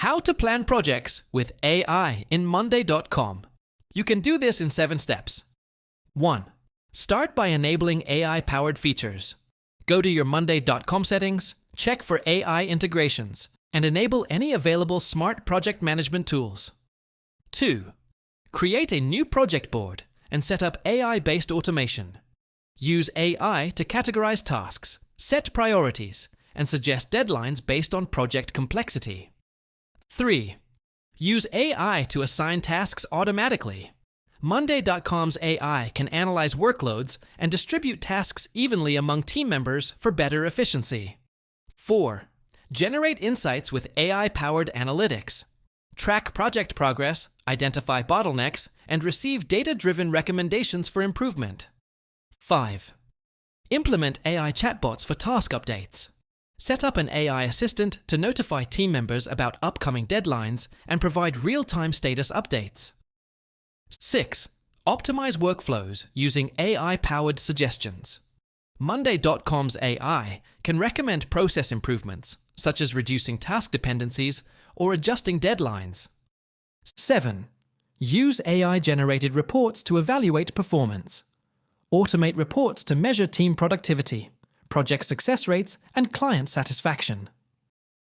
How to plan projects with AI in Monday.com. You can do this in 7 steps. 1. Start by enabling AI-powered features. Go to your Monday.com settings, check for AI integrations, and enable any available smart project management tools. 2. Create a new project board and set up AI-based automation. Use AI to categorize tasks, set priorities, and suggest deadlines based on project complexity. 3. Use AI to assign tasks automatically. Monday.com's AI can analyze workloads and distribute tasks evenly among team members for better efficiency. 4. Generate insights with AI-powered analytics. Track project progress, identify bottlenecks, and receive data-driven recommendations for improvement. 5. Implement AI chatbots for task updates. Set up an AI assistant to notify team members about upcoming deadlines and provide real-time status updates. 6. Optimize workflows using AI-powered suggestions. Monday.com's AI can recommend process improvements, such as reducing task dependencies or adjusting deadlines. 7. Use AI-generated reports to evaluate performance. Automate reports to measure team productivity, project success rates, and client satisfaction.